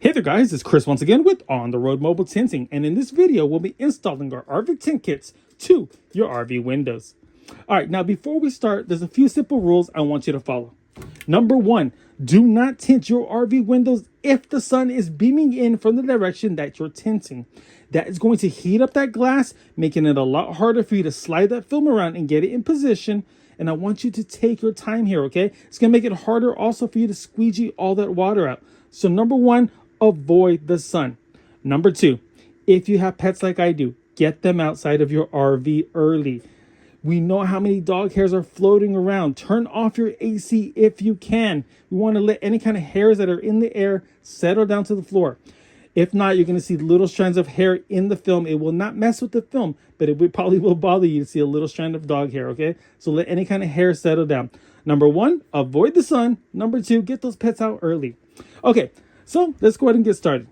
Hey there guys, it's Chris once again with On the Road Mobile Tinting, and in this video we'll be installing our RV tint kits to your RV windows. Alright, now before we start, there's a few simple rules I want you to follow. Number 1, do not tint your RV windows if the sun is beaming in from the direction that you're tinting. That is going to heat up that glass, making it a lot harder for you to slide that film around and get it in position. And I want you to take your time here, okay? It's going to make it harder also for you to squeegee all that water out. So number 1, avoid the sun. Number 2, if you have pets like I do, get them outside of your RV early. We know how many dog hairs are floating around. Turn off your AC if you can. We want to let any kind of hairs that are in the air settle down to the floor. If not, you're going to see little strands of hair in the film. It will not mess with the film, but it probably will bother you to see a little strand of dog hair, okay? So let any kind of hair settle down. Number 1, avoid the sun. Number 2, get those pets out early. Okay, so let's go ahead and get started.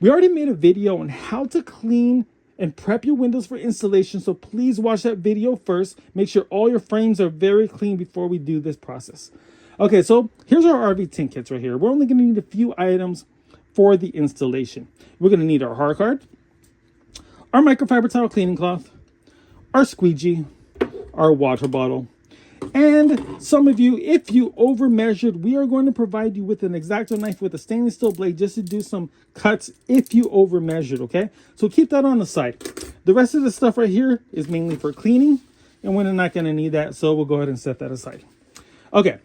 We already made a video on how to clean and prep your windows for installation, so please watch that video first. Make sure all your frames are very clean before we do this process. Okay, so here's our RV tint kits right here. We're only going to need a few items for the installation. We're going to need our hard card, our microfiber towel cleaning cloth, our squeegee, our water bottle, and some of you, if you over measured, we are going to provide you with an X-Acto knife with a stainless steel blade just to do some cuts if you over measured, okay? So keep that on the side. The rest of the stuff right here is mainly for cleaning, and we're not going to need that, so we'll go ahead and set that aside. Okay,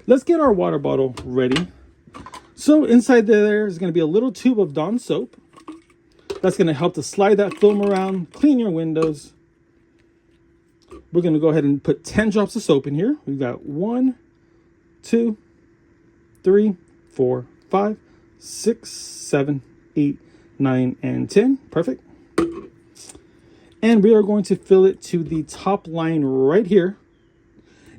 let's get our water bottle ready. So inside there is going to be a little tube of Dawn soap. That's going to help to slide that film around, clean your windows. We're going to go ahead and put 10 drops of soap in here. We've got 1, 2, 3, 4, 5, 6, 7, 8, 9, and 10. Perfect. And we are going to fill it to the top line right here.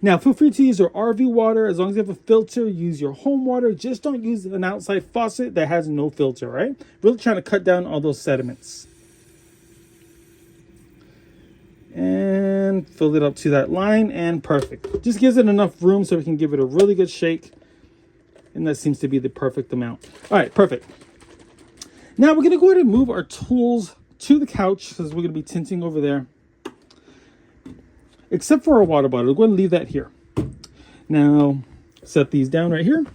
Now, feel free to use your RV water. As long as you have a filter, use your home water. Just don't use an outside faucet that has no filter, right? Really trying to cut down all those sediments. And fill it up to that line, and perfect. Just gives it enough room so we can give it a really good shake. And that seems to be the perfect amount. All right, perfect. Now we're going to go ahead and move our tools to the couch because we're going to be tinting over there. Except for our water bottle. We're going to leave that here. Now, set these down right here.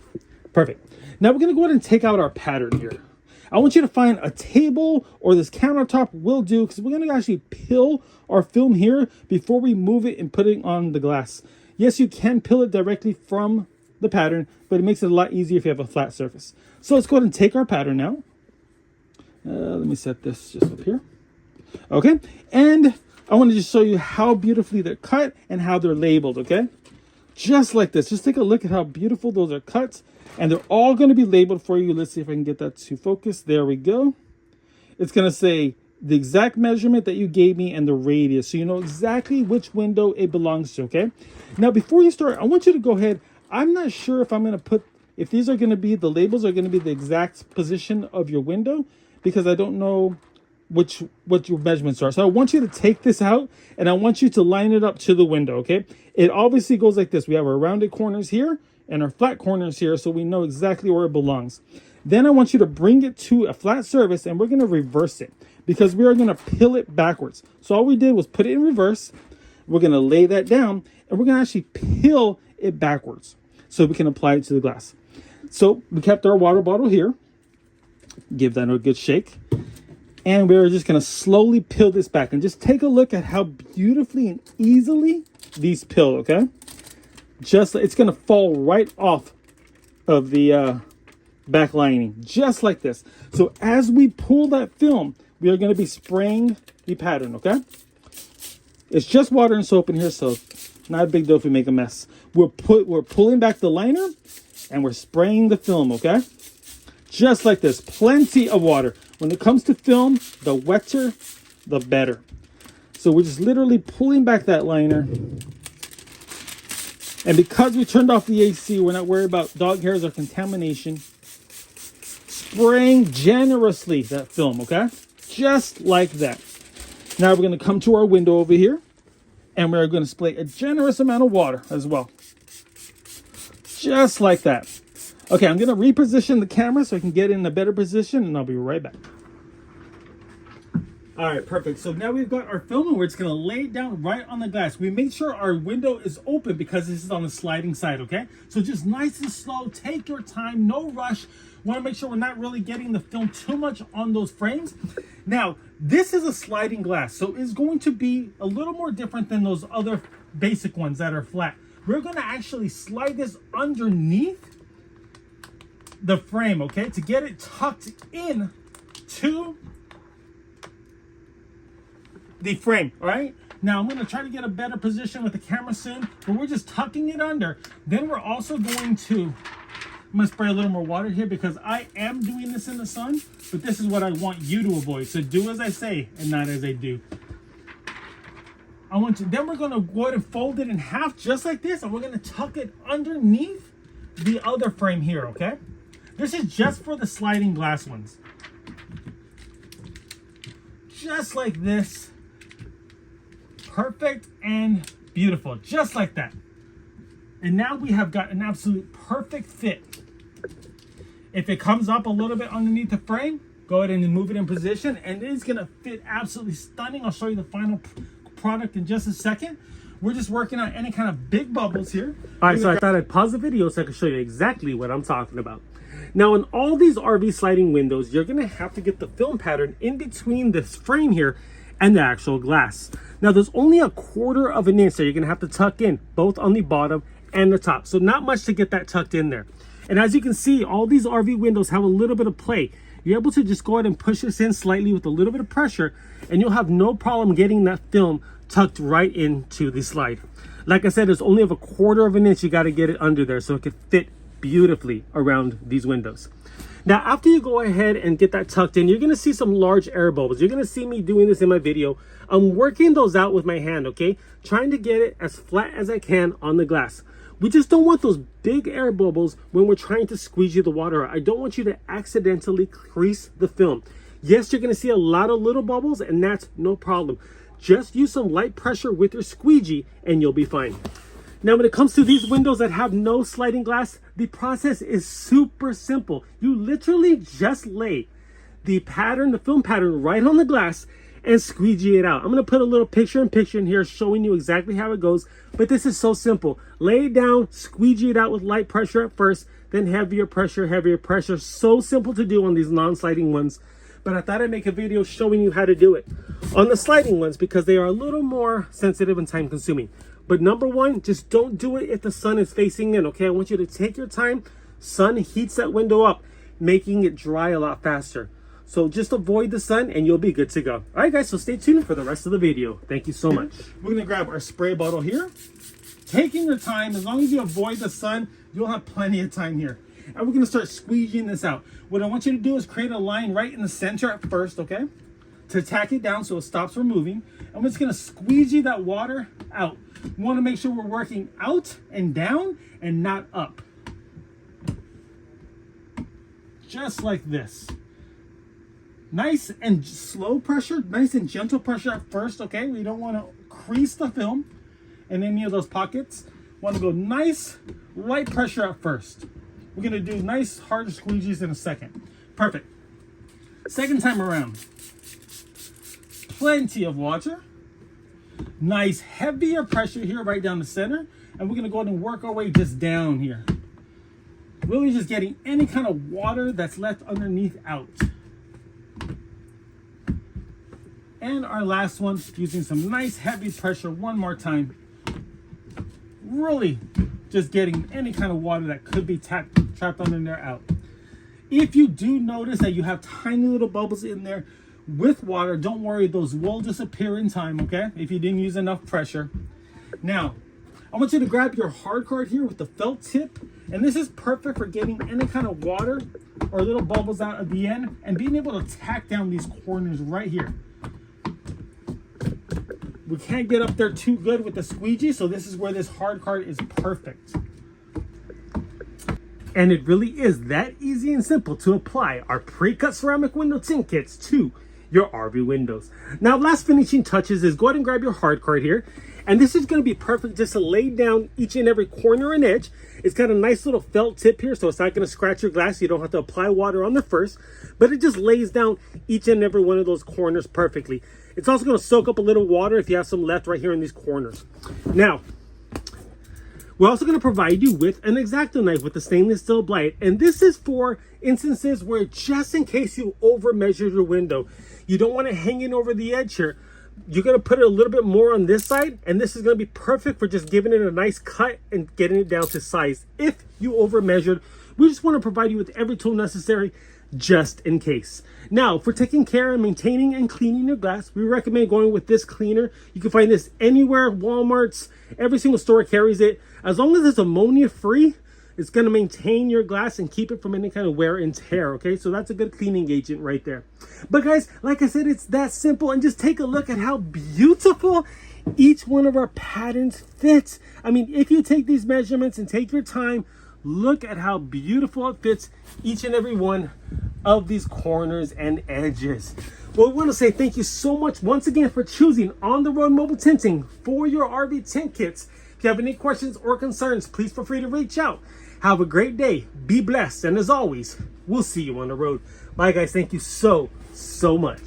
Perfect. Now we're going to go ahead and take out our pattern here. I want you to find a table or this countertop will do, because we're going to actually peel our film here before we move it and put it on the glass. Yes, you can peel it directly from the pattern, but it makes it a lot easier if you have a flat surface. So let's go ahead and take our pattern out. Let me set this just up here. Okay, and I want to just show you how beautifully they're cut and how they're labeled, okay? Just like this. Just take a look at how beautiful those are cut. And they're all going to be labeled for you. Let's see if I can get that to focus. There we go. It's going to say the exact measurement that you gave me and the radius. So you know exactly which window it belongs to, okay? Now, before you start, I want you to go ahead. I'm not sure if I'm going to put, if these are going to be, the labels are going to be the exact position of your window, because I don't know what your measurements are. So I want you to take this out and I want you to line it up to the window, okay? It obviously goes like this. We have our rounded corners here and our flat corners here, so we know exactly where it belongs. Then I want you to bring it to a flat surface, and we're going to reverse it because we are going to peel it backwards. So all we did was put it in reverse. We're going to lay that down, and we're going to actually peel it backwards so we can apply it to the glass. So we kept our water bottle here. Give that a good shake. And we're just going to slowly peel this back, and just take a look at how beautifully and easily these peel, okay? Just, it's going to fall right off of the back lining, just like this. So as we pull that film, we are going to be spraying the pattern, okay? It's just water and soap in here, so not a big deal if we make a mess. We're pulling back the liner, and we're spraying the film, okay? Just like this, plenty of water. When it comes to film, the wetter, the better. So we're just literally pulling back that liner. And because we turned off the AC, we're not worried about dog hairs or contamination. Spraying generously that film, okay? Just like that. Now we're going to come to our window over here, and we're going to spray a generous amount of water as well. Just like that. Okay, I'm gonna reposition the camera so I can get in a better position, and I'll be right back. All right, perfect. So now we've got our film and we're just gonna lay it down right on the glass. We make sure our window is open because this is on the sliding side, okay? So just nice and slow, take your time, no rush. Wanna make sure we're not really getting the film too much on those frames. Now, this is a sliding glass, so it's going to be a little more different than those other basic ones that are flat. We're gonna actually slide this underneath the frame, okay? To get it tucked in to the frame. All right, now I'm going to try to get a better position with the camera soon, but we're just tucking it under. Then we're also going to, I'm going to spray a little more water here because I am doing this in the sun, but this is what I want you to avoid. So do as I say and not as I do. Then we're going to go ahead and fold it in half just like this, and we're going to tuck it underneath the other frame here, okay? This is just for the sliding glass ones. Just like this. Perfect and beautiful, just like that. And now we have got an absolute perfect fit. If it comes up a little bit underneath the frame, go ahead and move it in position, and it is gonna fit absolutely stunning. I'll show you the final product in just a second. We're just working on any kind of big bubbles here. All right, so I thought I'd pause the video so I could show you exactly what I'm talking about. Now, in all these RV sliding windows, you're gonna have to get the film pattern in between this frame here and the actual glass. Now, there's only 1/4 of an inch that you're gonna have to tuck in, both on the bottom and the top. So not much to get that tucked in there. And as you can see, all these RV windows have a little bit of play. You're able to just go ahead and push this in slightly with a little bit of pressure, and you'll have no problem getting that film tucked right into the slide. Like I said, there's only 1/4 of an inch you gotta get it under there so it can fit beautifully around these windows. Now, after you go ahead and get that tucked in, you're going to see some large air bubbles. You're going to see me doing this in my video. I'm working those out with my hand, okay? Trying to get it as flat as I can on the glass. We just don't want those big air bubbles when we're trying to squeegee the water out. I don't want you to accidentally crease the film. Yes, you're going to see a lot of little bubbles, and that's no problem. Just use some light pressure with your squeegee, and you'll be fine. Now, when it comes to these windows that have no sliding glass, the process is super simple. You literally just lay the pattern, the film pattern, right on the glass and squeegee it out. I'm going to put a little picture-in-picture in here showing you exactly how it goes, but this is so simple. Lay it down, squeegee it out with light pressure at first, then heavier pressure, heavier pressure. So simple to do on these non-sliding ones, but I thought I'd make a video showing you how to do it on the sliding ones because they are a little more sensitive and time-consuming. But number one, just don't do it if the sun is facing in, okay? I want you to take your time. Sun heats that window up, making it dry a lot faster. So just avoid the sun and you'll be good to go. All right, guys, so stay tuned for the rest of the video. Thank you so much. We're gonna grab our spray bottle here. Taking your time, as long as you avoid the sun, you'll have plenty of time here. And we're gonna start squeegeeing this out. What I want you to do is create a line right in the center at first, okay? To tack it down so it stops from moving. And we're just gonna squeegee that water out. We want to make sure we're working out and down and not up. Just like this. Nice and slow pressure, nice and gentle pressure at first, okay? We don't want to crease the film in any of those pockets. We want to go nice, light pressure at first. We're going to do nice, hard squeegees in a second. Perfect. Second time around. Plenty of water. Nice heavier pressure here right down the center, and we're going to go ahead and work our way just down here, really just getting any kind of water that's left underneath out. And our last one, using some nice heavy pressure one more time, really just getting any kind of water that could be trapped under there out. If you do notice that you have tiny little bubbles in there with water, don't worry, those will disappear in time, okay? If you didn't use enough pressure. Now, I want you to grab your hard card here with the felt tip, and this is perfect for getting any kind of water or little bubbles out at the end and being able to tack down these corners right here. We can't get up there too good with the squeegee, so this is where this hard card is perfect. And it really is that easy and simple to apply our pre-cut ceramic window tint kits to your RV windows. Now, last finishing touches is go ahead and grab your hard card here. And this is going to be perfect just to lay down each and every corner and edge. It's got a nice little felt tip here, so it's not going to scratch your glass. You don't have to apply water on there first, but it just lays down each and every one of those corners perfectly. It's also going to soak up a little water if you have some left right here in these corners. Now, we're also going to provide you with an X-Acto knife with a stainless steel blade. And this is for instances where just in case you over measured your window, you don't want it hanging over the edge here. You're going to put it a little bit more on this side, and this is going to be perfect for just giving it a nice cut and getting it down to size. If you over measured, we just want to provide you with every tool necessary just in case. Now, for taking care and maintaining and cleaning your glass, we recommend going with this cleaner. You can find this anywhere, Walmart's, every single store carries it. As long as it's ammonia free, it's going to maintain your glass and keep it from any kind of wear and tear, okay? So that's a good cleaning agent right there. But guys, like I said, it's that simple. And just take a look at how beautiful each one of our patterns fits. I mean, if you take these measurements and take your time, look at how beautiful it fits each and every one of these corners and edges. Well, we want to say thank you so much once again for choosing On the Road Mobile Tinting for your RV tint kits. If you have any questions or concerns, please feel free to reach out. Have a great day. Be blessed. And as always, we'll see you on the road. Bye, guys. Thank you so much.